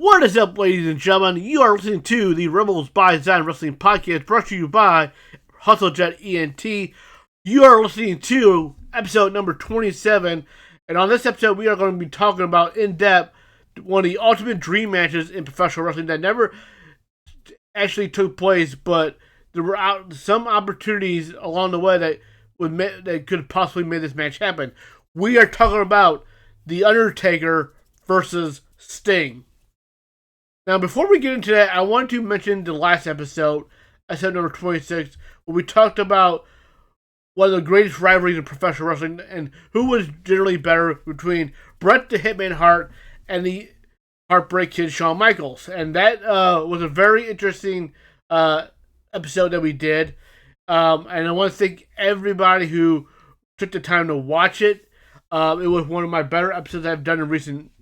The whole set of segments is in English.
What is up, ladies and gentlemen? You are listening to the Rebels by Design Wrestling Podcast, brought to you by HustleJet ENT. You are listening to episode number 27, and on this episode, we are going to be talking about in depth one of the ultimate dream matches in professional wrestling that never actually took place, but there were some opportunities along the way that could have possibly made this match happen. We are talking about The Undertaker versus Sting. Now, before we get into that, I want to mention the last episode number 26, where we talked about one of the greatest rivalries in professional wrestling and who was generally better between Bret the Hitman Hart and the Heartbreak Kid Shawn Michaels. And that was a very interesting episode that we did. And I want to thank everybody who took the time to watch it. It was one of my better episodes I've done recently,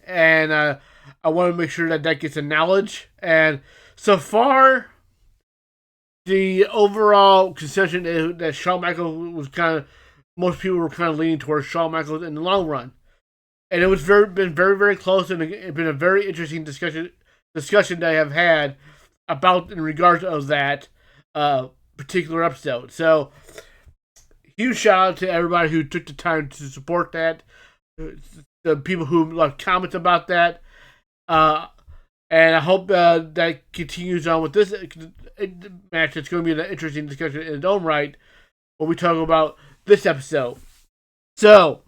and I want to make sure that gets acknowledged. And so far, the overall consensus is that Shawn Michaels was most people were kind of leaning towards Shawn Michaels in the long run. And it was been very, very close, and it's been a very interesting discussion that I have had about in regards of that particular episode. So, huge shout out to everybody who took the time to support that, the people who left comments about that, and I hope that continues on with this match. It's going to be an interesting discussion in its own right when we talk about this episode. So,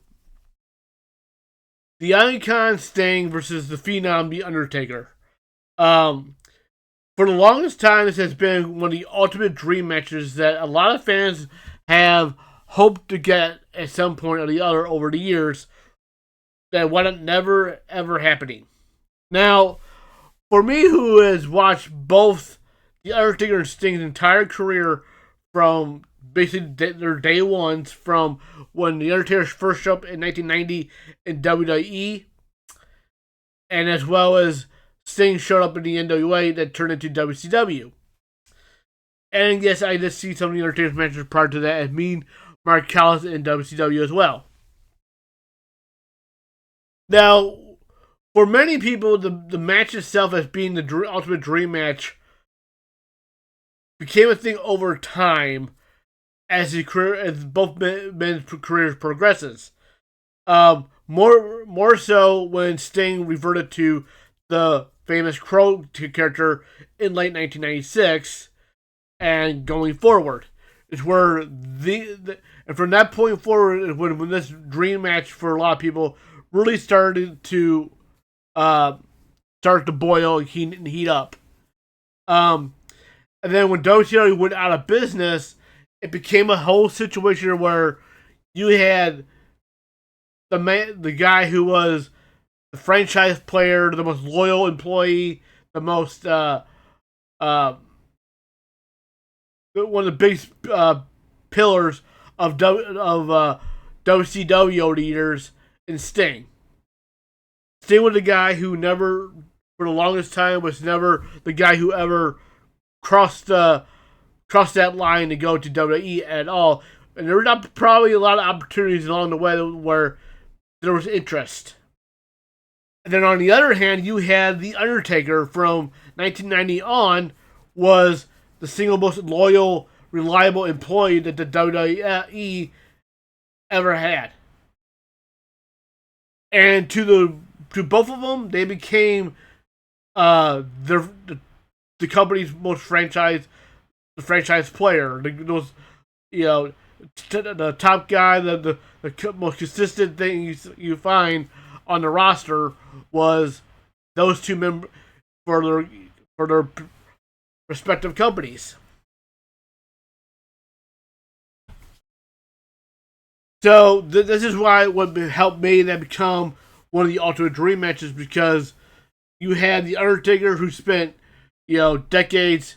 the Icon Sting versus the Phenom, The Undertaker. For the longest time, this has been one of the ultimate dream matches that a lot of fans have hoped to get at some point or the other over the years that wound up never, ever happening. Now, for me, who has watched both The Undertaker and Sting's entire career from basically their day ones, from when The Undertaker first showed up in 1990 in WWE, and as well as Sting showed up in the NWA that turned into WCW. And yes, I did see some of The Undertaker's matches prior to that, as Mean Mark Callis in WCW as well. Now, for many people, the match itself as being the ultimate dream match became a thing over time as both men's careers progresses. More so when Sting reverted to the famous Crow character in late 1996 and going forward. It's where and from that point forward, when this dream match for a lot of people really started to boil and heat up. And then when WCW went out of business, it became a whole situation where you had the guy who was the franchise player, the most loyal employee, the most one of the biggest pillars of WCW over the years, in Sting. Sting was the guy who never, for the longest time, was never the guy who ever crossed that line to go to WWE at all. And there were probably a lot of opportunities along the way where there was interest. And then on the other hand, you had The Undertaker from 1990 on, was the single most loyal, reliable employee that the WWE ever had. And to both of them, they became the company's most franchise player. The top guy, the most consistent thing you find on the roster was those two members for their respective companies. So this is why what helped me that become one of the ultimate dream matches, because you had The Undertaker, who spent decades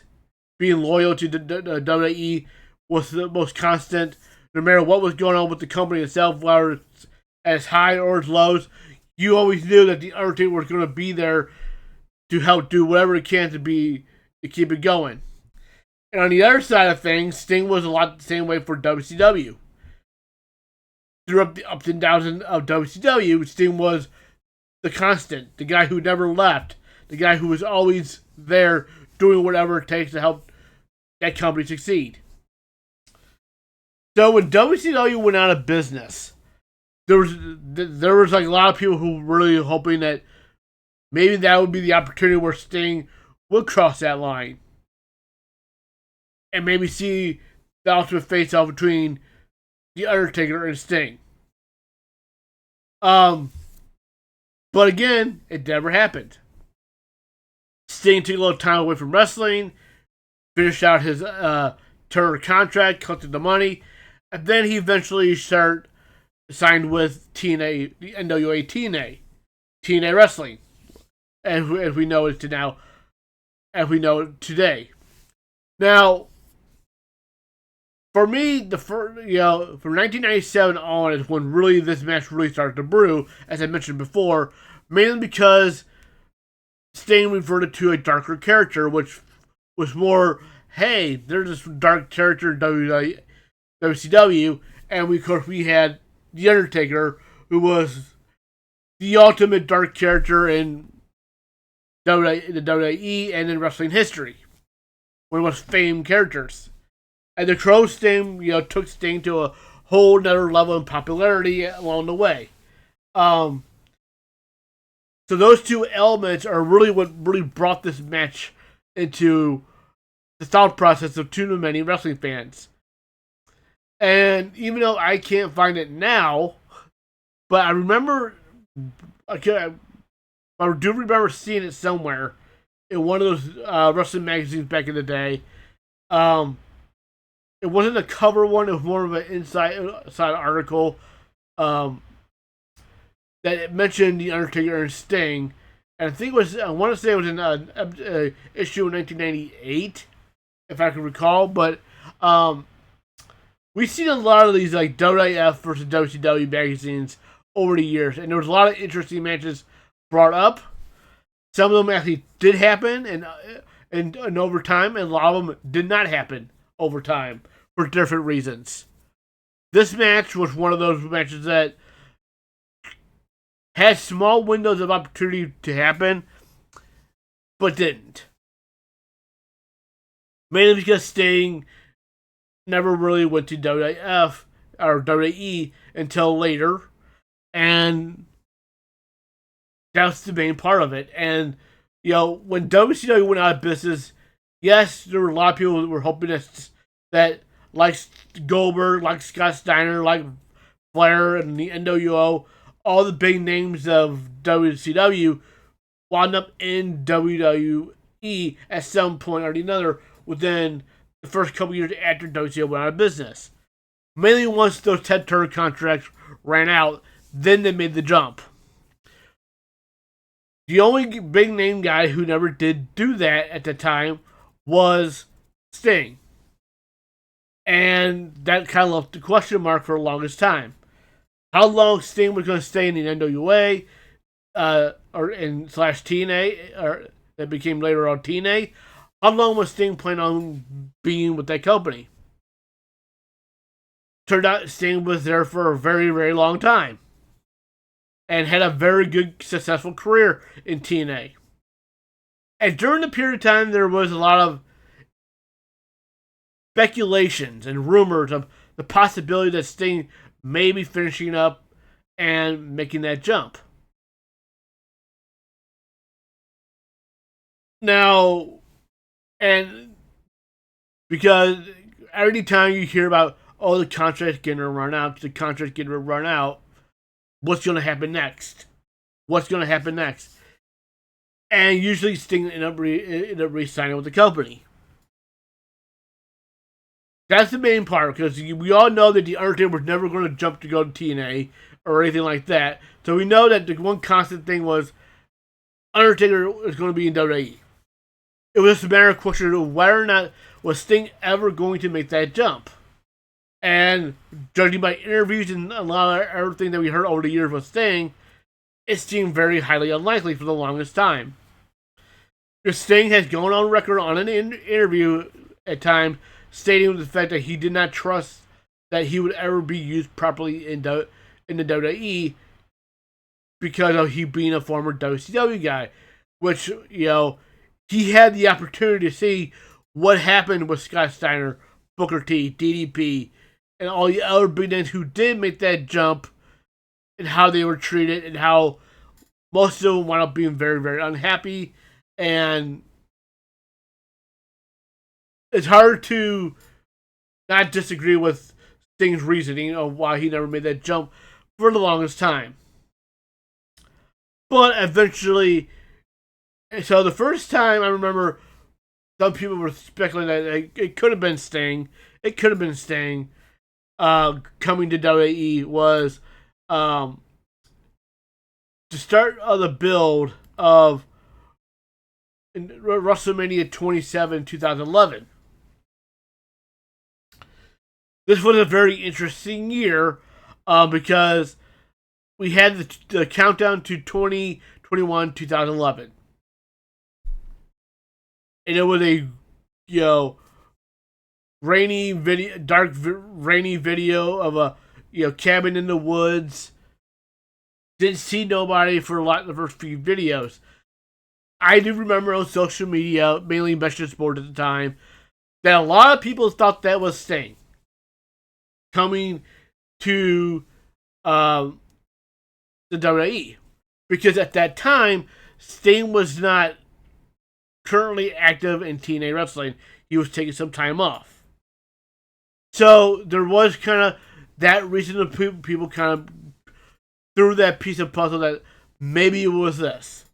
being loyal to the WWE, was the most constant, no matter what was going on with the company itself, whether it's as high or as low. You always knew that The Undertaker was going to be there to help do whatever it can to keep it going. And on the other side of things, Sting was a lot the same way for WCW. Through the ups and downs of WCW, Sting was the constant, the guy who never left, the guy who was always there doing whatever it takes to help that company succeed. So when WCW went out of business, there was like a lot of people who were really hoping that maybe that would be the opportunity where Sting would cross that line and maybe see the ultimate face-off between the Undertaker and Sting. But again, it never happened. Sting took a little time away from wrestling, finished out his Turner contract, collected the money, and then he eventually signed with TNA, the NWA TNA Wrestling, as we know it today. Now, for me, from 1997 on is when really this match really started to brew, as I mentioned before, mainly because Sting reverted to a darker character, which was more, hey, there's this dark character in WCW, and of course we had The Undertaker, who was the ultimate dark character in the WWE and in wrestling history, one of the most famed characters. And the Crow Sting, took Sting to a whole nother level in popularity along the way. So those two elements are really what really brought this match into the thought process of too many wrestling fans. And even though I can't find it now, but I remember, I do remember seeing it somewhere in one of those wrestling magazines back in the day. It wasn't a cover one; it was more of an inside article that it mentioned the Undertaker and Sting, and I want to say it was in issue in 1998, if I can recall. But we've seen a lot of these like WWF versus WCW magazines over the years, and there was a lot of interesting matches brought up. Some of them actually did happen, and over time, and a lot of them did not happen over time for different reasons. This match was one of those matches that had small windows of opportunity to happen, but didn't. Mainly because Sting never really went to WWF or WWE until later, and that's the main part of it. And when WCW went out of business, yes, there were a lot of people that were hoping that like Goldberg, like Scott Steiner, like Flair, and the NWO, all the big names of WCW wound up in WWE at some point or another within the first couple years after WCW went out of business. Mainly once those Ted Turner contracts ran out, then they made the jump. The only big name guy who never did do that at the time was Sting. And that kind of left the question mark for the longest time. How long Sting was going to stay in the NWA slash TNA, or that became later on TNA? How long was Sting planning on being with that company? Turned out Sting was there for a very, very long time and had a very good, successful career in TNA. And during the period of time, there was a lot of speculations and rumors of the possibility that Sting may be finishing up and making that jump. Now, and because every time you hear about, the contract's getting run out, what's going to happen next? And usually Sting end up re-signing with the company. That's the main part, because we all know that The Undertaker was never going to jump to go to TNA or anything like that. So we know that the one constant thing was Undertaker was going to be in WWE. It was just a matter of question of whether or not was Sting ever going to make that jump. And judging by interviews and a lot of everything that we heard over the years with Sting, it seemed very highly unlikely for the longest time. Because Sting has gone on record on an interview at times stating the fact that he did not trust that he would ever be used properly in the WWE, because of he being a former WCW guy, which, he had the opportunity to see what happened with Scott Steiner, Booker T, DDP, and all the other big names who did make that jump, and how they were treated, and how most of them wound up being very, very unhappy. And it's hard to not disagree with Sting's reasoning of why he never made that jump for the longest time. But eventually, so the first time I remember some people were speculating that it could have been Sting. It could have been Sting coming to WWE was the start of the build of WrestleMania 27 2011. This was a very interesting year because we had the countdown to 2021 2011. And it was a, rainy video, dark, rainy video of a, cabin in the woods. Didn't see nobody for a lot of the first few videos. I do remember on social media, mainly Message Board at the time, that a lot of people thought that was Sting coming to the WWE. Because at that time, Sting was not currently active in TNA wrestling. He was taking some time off. So there was kind of that reason that people kind of threw that piece of puzzle that maybe it was this.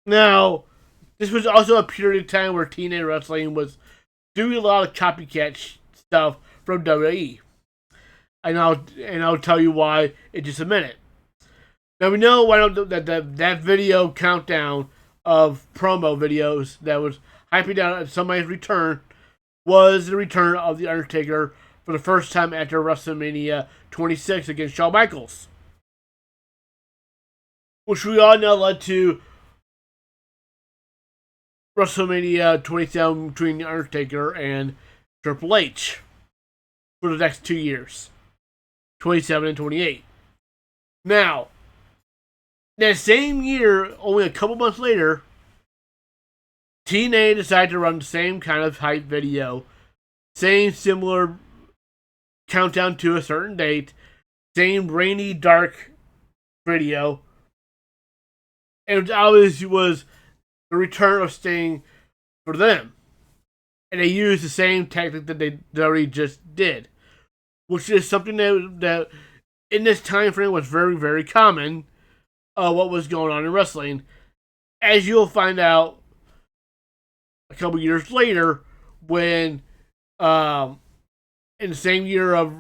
Now, this was also a period of time where TNA wrestling was doing a lot of copycat stuff from WWE. And I'll tell you why in just a minute. Now we know that video countdown of promo videos that was hyping down somebody's return was the return of The Undertaker for the first time after WrestleMania 26 against Shawn Michaels. Which we all know led to WrestleMania 27 between The Undertaker and Triple H for the next 2 years. 27 and 28. Now, that same year, only a couple months later, TNA decided to run the same kind of hype video, same similar countdown to a certain date, same rainy, dark video, and it always was the return of Sting for them. And they used the same tactic that they already just did, which is something that in this time frame was very, very common. What was going on in wrestling, as you'll find out a couple years later, when in the same year of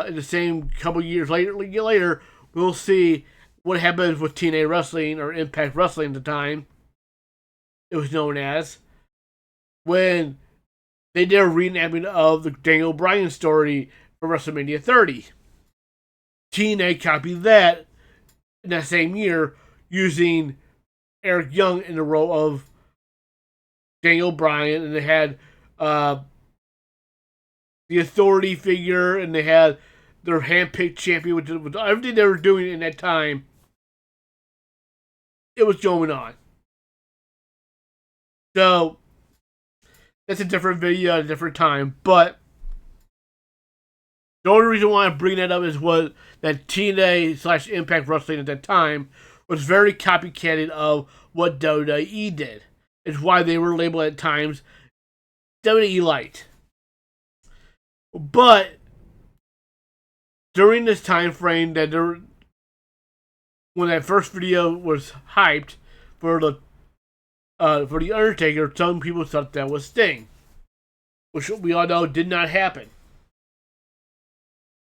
in the same couple years later, we'll see what happens with TNA Wrestling or Impact Wrestling at the time. It was known as when they did a reenactment of the Daniel Bryan story for WrestleMania 30. TNA copied that in that same year, using Eric Young in the role of Daniel Bryan, and they had the authority figure, and they had their handpicked champion, which was everything they were doing in that time. It was going on. So that's a different video at a different time, but the only reason why I'm bringing that up is that TNA / Impact Wrestling at that time was very copycatted of what WWE did. It's why they were labeled at times WWE Light. But during this time frame when that first video was hyped for the Undertaker, some people thought that was Sting, which we all know did not happen.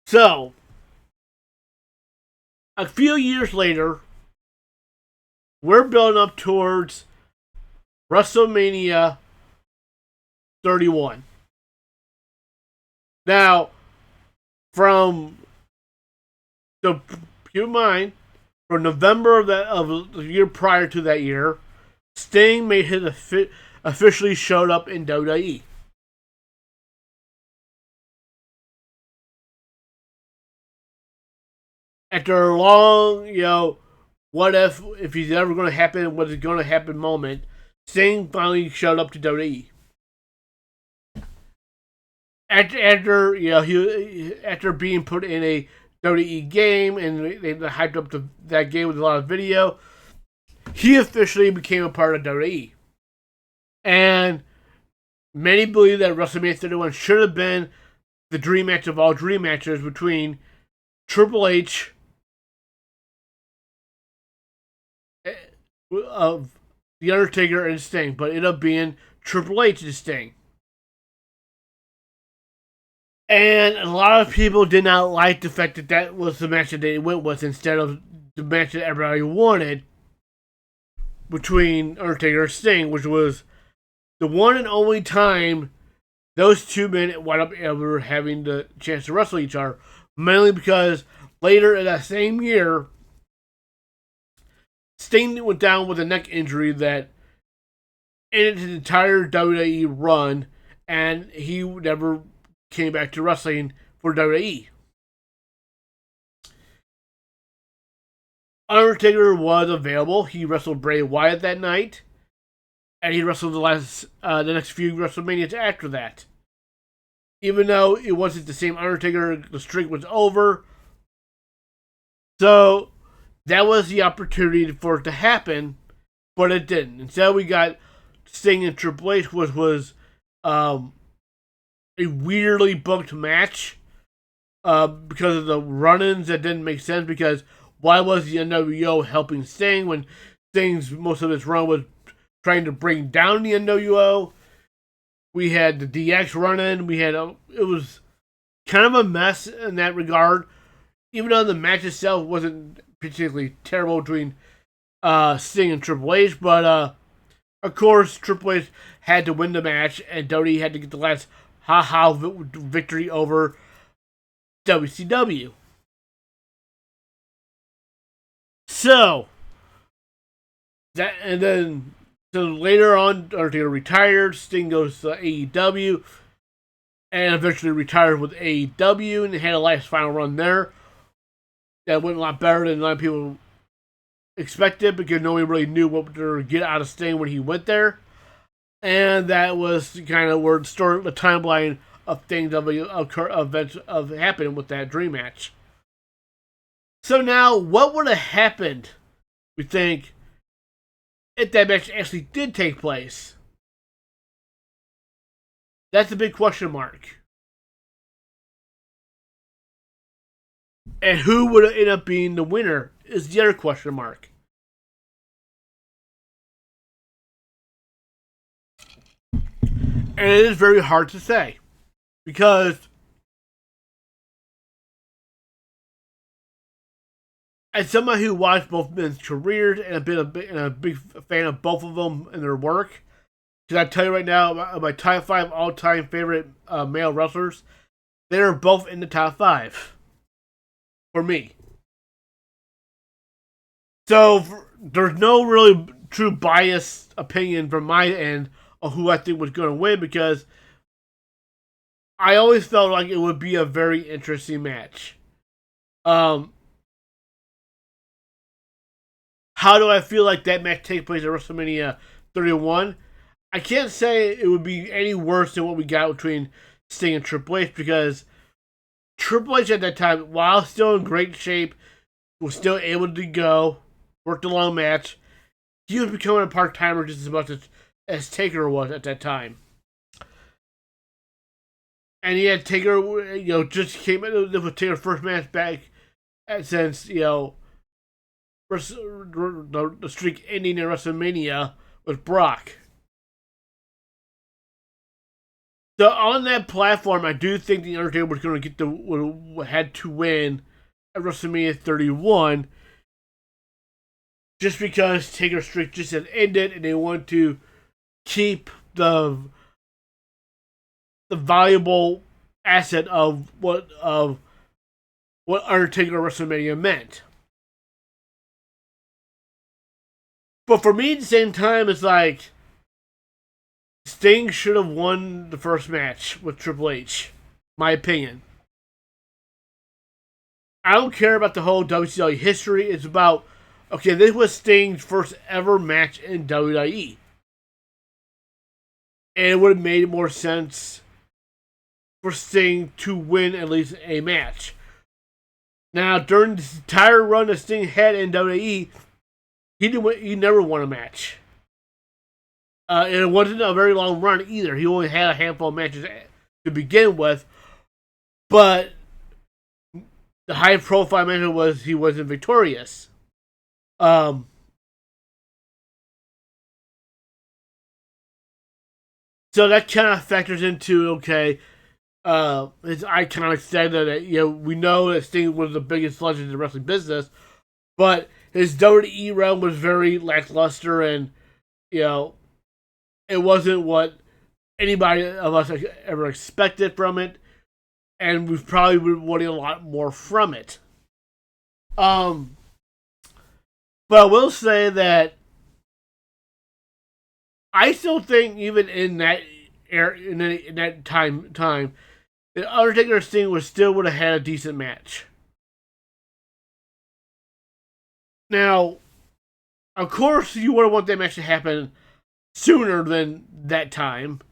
So, a few years later, we're building up towards WrestleMania 31. Now, so keep in mind, from November of the year prior to that year, Sting made his officially showed up in WWE. after a long, what if he's ever going to happen, what is going to happen moment, Sting finally showed up to WWE. After being put in a WWE game and they hyped up that game with a lot of video, he officially became a part of WWE. And many believe that WrestleMania 31 should have been the dream match of all dream matches between Triple H of The Undertaker and Sting, but it ended up being Triple H and Sting. And a lot of people did not like the fact that that was the match that they went with instead of the match that everybody wanted between Undertaker and Sting, which was the one and only time those two men wound up ever having the chance to wrestle each other. Mainly because later in that same year, Sting went down with a neck injury that ended his entire WWE run, and he never came back to wrestling for WWE. Undertaker was available. He wrestled Bray Wyatt that night, and he wrestled the next few WrestleManias after that. Even though it wasn't the same Undertaker, the streak was over. So that was the opportunity for it to happen, but it didn't. Instead, we got Sting and Triple H, which was a weirdly booked match because of the run-ins that didn't make sense. Because why was the NWO helping Sting when Sting's most of his run was trying to bring down the NWO? We had the DX run-in. It was kind of a mess in that regard. Even though the match itself wasn't particularly terrible between Sting and Triple H, but of course Triple H had to win the match, and WWE had to get the last victory over WCW. So later on, Undertaker retired. Sting goes to AEW, and eventually retired with AEW, and had a last final run there. That went a lot better than a lot of people expected, because nobody really knew what they were going to get out of Sting when he went there. And that was kind of where the timeline of things of events of happening with that dream match. So now, what would have happened, we think, if that match actually did take place? That's a big question mark. And who would end up being the winner is the other question mark. And it is very hard to say, because as someone who watched both men's careers and a big fan of both of them and their work, can I tell you right now, my top 5 all-time favorite male wrestlers, they're both in the top 5 for me. So there's no really true biased opinion from my end of who I think was going to win, because I always felt like it would be a very interesting match. How do I feel like that match takes place at WrestleMania 31? I can't say it would be any worse than what we got between Sting and Triple H, because Triple H at that time, while still in great shape, was still able to go, worked a long match. He was becoming a part-timer just as much as Taker was at that time. And he had Taker, just came in with Taker's first match back since, the streak ending in WrestleMania with Brock. So on that platform, I do think the Undertaker was going to had to win at WrestleMania 31, just because Taker's streak just had ended, and they wanted to keep the valuable asset of what Undertaker WrestleMania meant. But for me, at the same time, it's like Sting should have won the first match with Triple H. My opinion. I don't care about the whole WCW history. It's about, okay, this was Sting's first ever match in WWE. And it would have made more sense for Sting to win at least a match. Now, during this entire run that Sting had in WWE, he never won a match. And it wasn't a very long run either. He only had a handful of matches to begin with. But the high profile match was he wasn't victorious. So that kind of factors into, okay, his iconic status that, we know that Sting was the biggest legend in the wrestling business, but his WWE run was very lackluster, and it wasn't what anybody of us ever expected from it, and we've probably been wanting a lot more from it. But I will say that I still think even in that era, in that time, the Undertaker and Sting would have had a decent match. Now, of course, you would have want that match to happen sooner than that time,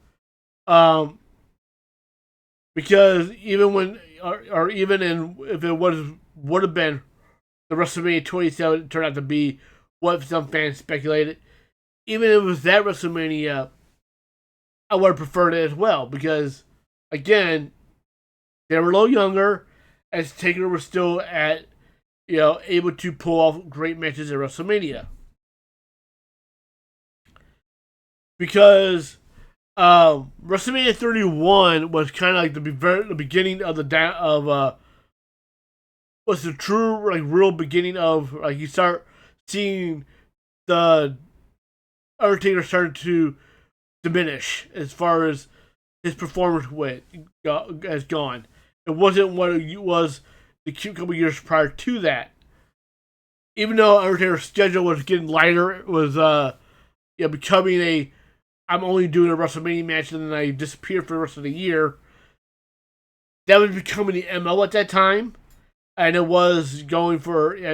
because even when, or even in, if it would have been the WrestleMania 27 turned out to be what some fans speculated, even if it was that WrestleMania, I would have preferred it as well, because again, they were a little younger, as Taker was still able to pull off great matches at WrestleMania. Because WrestleMania 31 was kind of like the beginning of was the true real beginning of you start seeing the Undertaker started to diminish as far as his performance has gone. It wasn't what it was the couple years prior to that. Even though Undertaker's schedule was getting lighter, it was becoming I'm only doing a WrestleMania match and then I disappear for the rest of the year. That was becoming the MO at that time, and it was going for it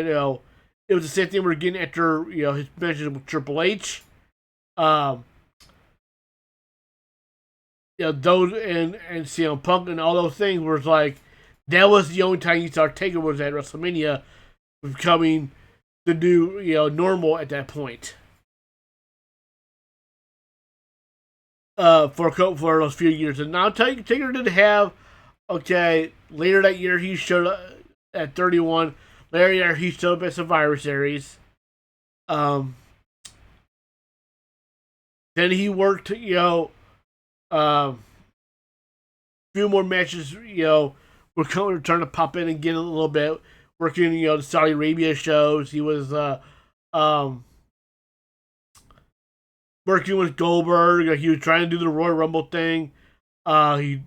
was the same thing we were getting after his matches with Triple H. Those and CM Punk and all those things was that was the only time you saw Taker was at WrestleMania, becoming the new normal at that point. For those few years, and now Taker did have later that year he showed up at 31. Later year he showed up at Survivor Series. Then he worked few more matches, were trying to pop in again a little bit, working, the Saudi Arabia shows. He was, working with Goldberg. He was trying to do the Royal Rumble thing. He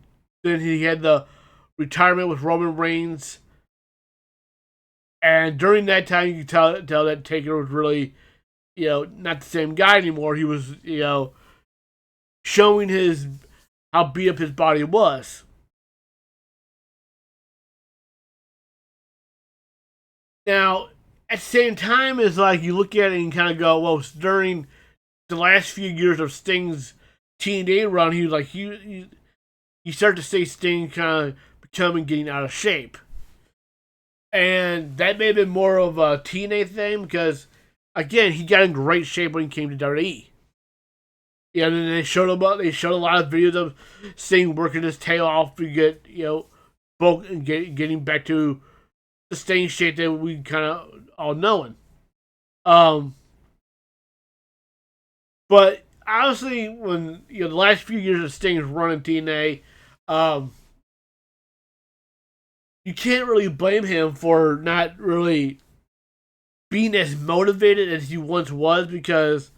had the retirement with Roman Reigns. And during that time, you can tell that Taker was really, not the same guy anymore. He was, showing how beat up his body was. Now, at the same time, it's you look at it and kind of go, well, during the last few years of Sting's TNA run, he was you start to see Sting kind of becoming getting out of shape. And that may have been more of a TNA thing because, again, he got in great shape when he came to WWE. And then they showed a lot of videos of Sting working his tail off to get, bulk and getting back to the Sting shape that we kind of all knowing. But honestly, when the last few years of Sting's running TNA, you can't really blame him for not really being as motivated as he once was, because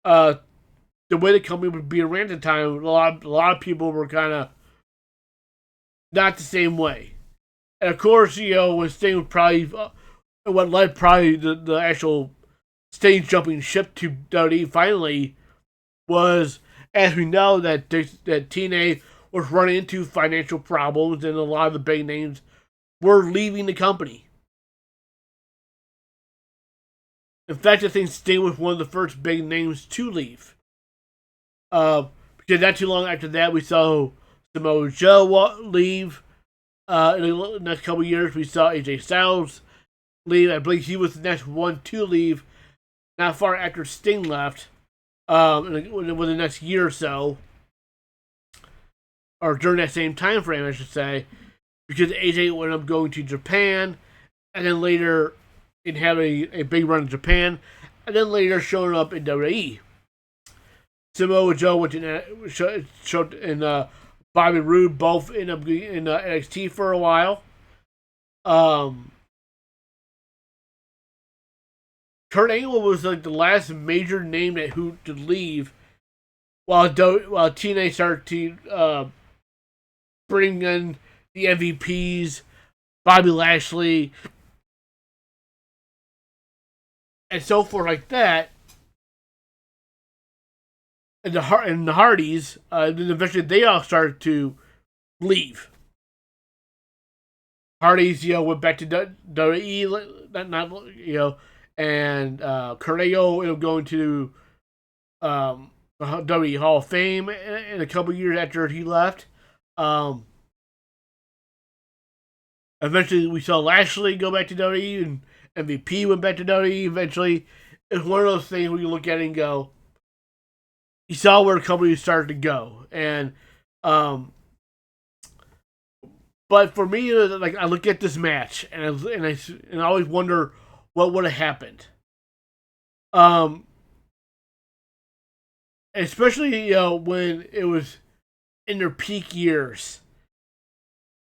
the way the company would be around at the time, a lot of people were kind of not the same way. And of course, when Sting was probably what led probably the actual Sting jumping ship to WWE finally was, as we know, that TNA was running into financial problems, and a lot of the big names were leaving the company. In fact, I think Sting was one of the first big names to leave. Because not too long after that, we saw Samoa Joe leave. In the next couple of years, we saw AJ Styles leave. I believe he was the next one to leave, not far after Sting left. Within the next year or so, or during that same time frame, I should say, because AJ ended up going to Japan, and then later and had a big run in Japan, and then later showing up in WWE. Samoa Joe went to showed in Bobby Roode both ended up in NXT for a while. Kurt Angle was like the last major name that who to leave, while TNA started to bring in the MVPs, Bobby Lashley, and so forth like that, and the Hardys. Then eventually they all started to leave. Hardys, went back to WWE, and Kurt Angle ended up going to WWE Hall of Fame in a couple years after he left. Eventually, we saw Lashley go back to WWE, and MVP went back to WWE. Eventually, it's one of those things where you look at it and go, you saw where the company started to go, and but for me, like I look at this match and I always wonder what would have happened. Especially when it was in their peak years,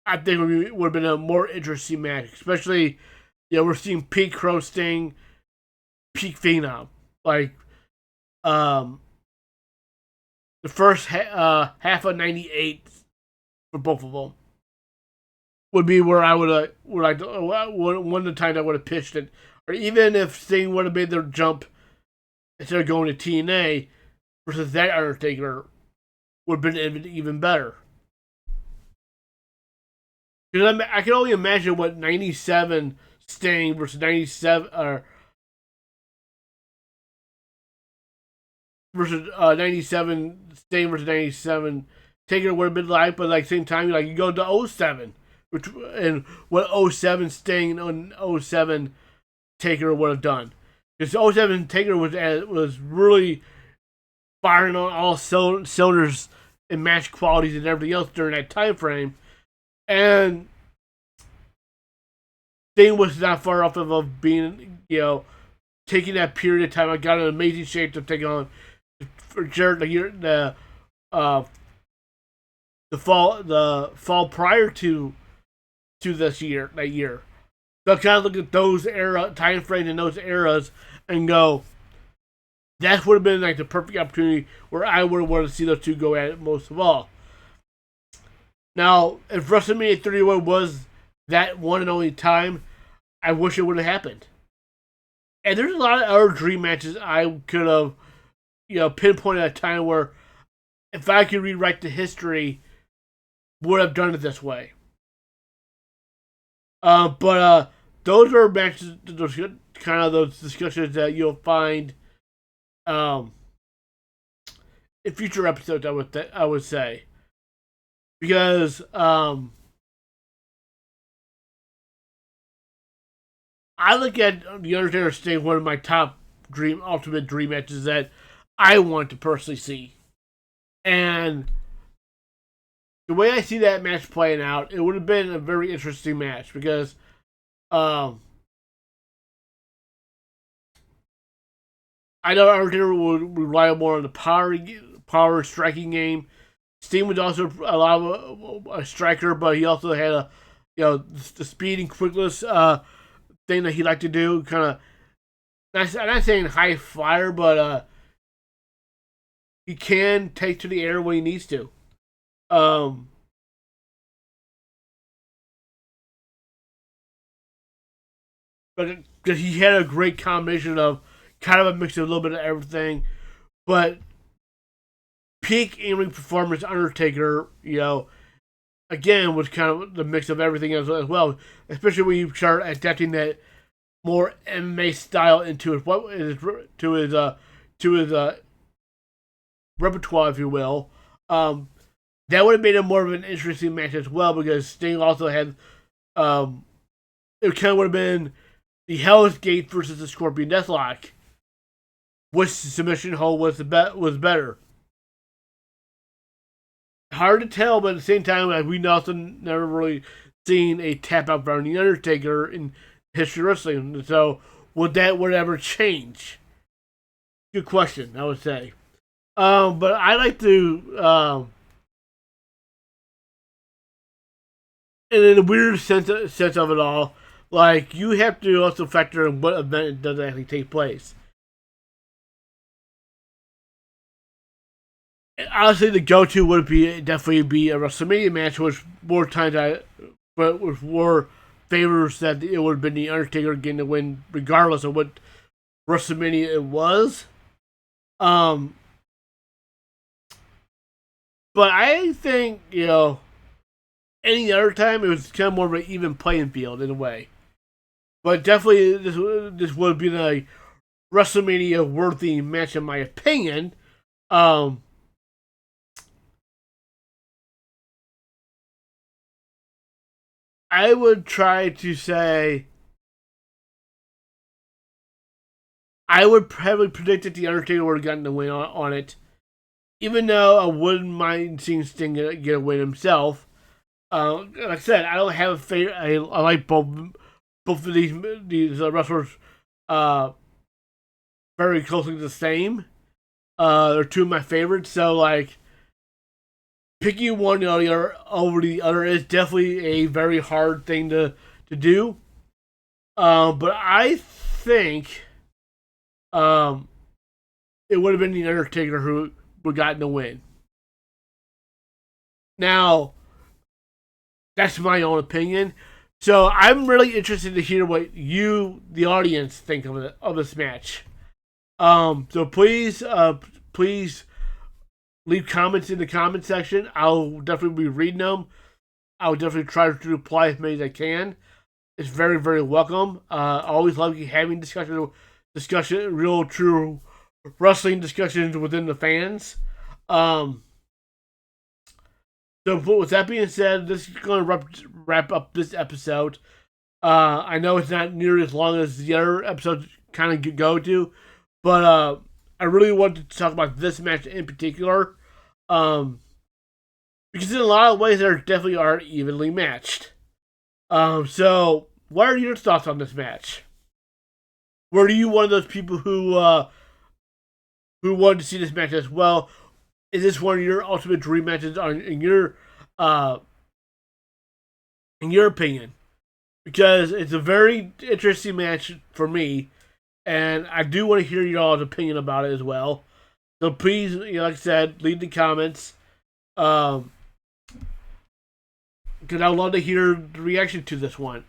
I think it would have been a more interesting match. Especially, we're seeing peak Crow Sting, peak Phenom, like the first half of '98 for both of them would be where I would one of the times I would have pitched it, or even if Sting would have made their jump instead of going to TNA versus that Undertaker would have been even better. Because I can only imagine what '97 Sting versus '97 versus '97 Sting versus '97 Taker would have been like, but like same time, like you go to '07, which and what '07 Sting and '07 Taker would have done. Because '07 Taker was really firing on all cylinders and match qualities and everything else during that time frame, and Sting was not far off of being taking that period of time. I got an amazing shape to take on for Jared the fall prior to that year. So I kind of look at those time frames and those eras and go, that would have been like the perfect opportunity where I would have wanted to see those two go at it most of all. Now, if WrestleMania 31 was that one and only time, I wish it would have happened. And there's a lot of other dream matches I could have, pinpointed at a time where if I could rewrite the history, would have done it this way. But those are matches, kind of those discussions that you'll find in future episodes. I would say, because I look at the Undertaker Sting, one of my top ultimate dream matches that I want to personally see, and the way I see that match playing out, it would have been a very interesting match because I know Undertaker would rely more on the power striking game. Sting was also a lot of a striker, but he also had the speed and quickness thing that he liked to do. Kind of, I'm not saying high flyer, but he can take to the air when he needs to. But he had a great combination of kind of a mix of a little bit of everything, but peak in-ring performance Undertaker, again was kind of the mix of everything as well. Especially when you start adapting that more MMA style into his to his repertoire, if you will. That would have made it more of an interesting match as well because Sting also had it kind of would have been the Hell's Gate versus the Scorpion Deathlock. Which submission hold was better? Hard to tell, but at the same time, like, we also never really seen a tap out from the Undertaker in history of wrestling. So would that ever change? Good question, I would say. But I like to, in a weird sense of it all, like, you have to also factor in what event does actually take place. Honestly, the go-to would definitely be a WrestleMania match, which but with more favors that it would have been the Undertaker getting the win, regardless of what WrestleMania it was. Um, but I think any other time it was kind of more of an even playing field in a way. But definitely, this would have been a WrestleMania worthy match in my opinion. Um, I would try to say I would probably predict that the Undertaker would have gotten the win on it, even though I wouldn't mind seeing Sting get a win himself. Like I said, I don't have a favorite. I like both of these wrestlers very closely the same. They're two of my favorites, so like picking one over the other is definitely a very hard thing to do. But I think um, it would have been the Undertaker who would gotten the win. Now, that's my own opinion. So I'm really interested to hear what you, the audience, think of this match. So please leave comments in the comment section. I'll definitely be reading them. I'll definitely try to reply as many as I can. It's very, very welcome. I always love having discussion, real, true wrestling discussions within the fans. Um, so with that being said, this is going to wrap up this episode. I know it's not near as long as the other episodes kind of go to, but I really wanted to talk about this match in particular. Because in a lot of ways, they definitely are evenly matched. So what are your thoughts on this match? Were you one of those people who wanted to see this match as well? Is this one of your ultimate dream matches in your opinion? Because it's a very interesting match for me, and I do want to hear y'all's opinion about it as well. So please, like I said, leave the comments. Because I would love to hear the reaction to this one.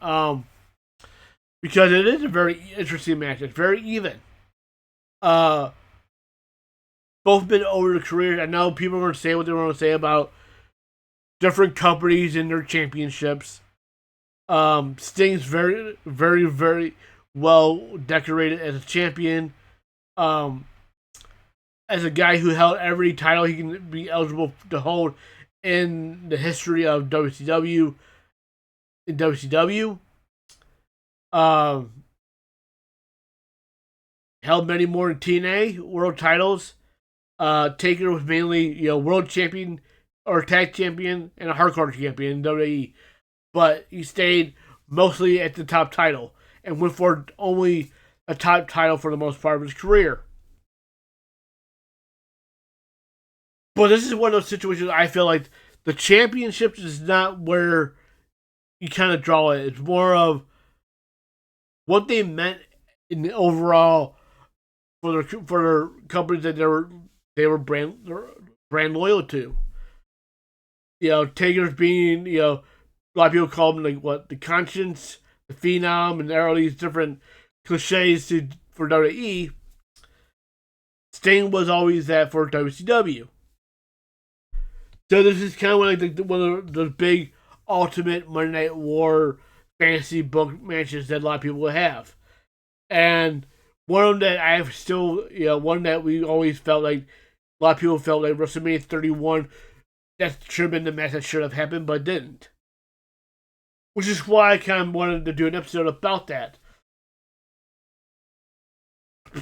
Because it is a very interesting match. It's very even. Both been over the careers. I know people are going to say what they want to say about different companies and their championships. Sting's very, very, very well decorated as a champion. As a guy who held every title he can be eligible to hold in the history of WCW. In WCW, held many more in TNA world titles. Taker was mainly world champion or tag champion and a hardcore champion in WWE, but he stayed mostly at the top title and went for only a top title for the most part of his career. But this is one of those situations I feel like the championships is not where you kind of draw it. It's more of what they meant in the overall for their companies that they were brand loyal to. Taker's being a lot of people call him the conscience, the phenom, and there are all these different cliches for WWE. Sting was always that for WCW. So this is kind of like one of the big ultimate Monday Night War fantasy book matches that a lot of people have. And one of them that I've still, one that we always felt like, a lot of people felt like WrestleMania 31, that should have been the match that should have happened, but didn't. Which is why I kind of wanted to do an episode about that.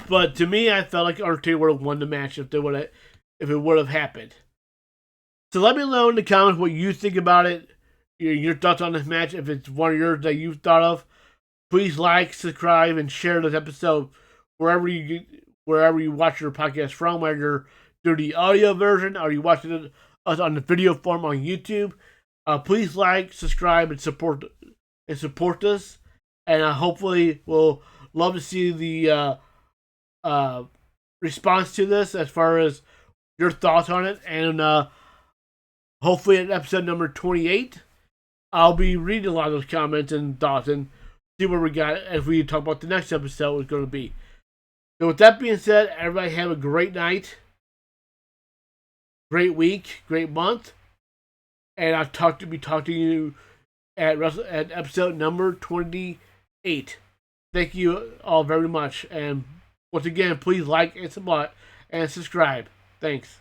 But to me, I felt like Undertaker would have won the match if it would have happened. So let me know in the comments what you think about it, your thoughts on this match. If it's one of yours that you've thought of, please like, subscribe, and share this episode wherever you watch your podcast from, whether you're doing the audio version or you watching us on the video form on YouTube. Please like, subscribe, and support us. And hopefully we'll love to see the response to this as far as your thoughts on it. And hopefully in episode number 28, I'll be reading a lot of those comments and thoughts and see what we got as we talk about the next episode is going to be. So with that being said, everybody have a great night, great week, great month, and I'll be talking to you at episode number 28. Thank you all very much, and once again, please like and subscribe. Thanks.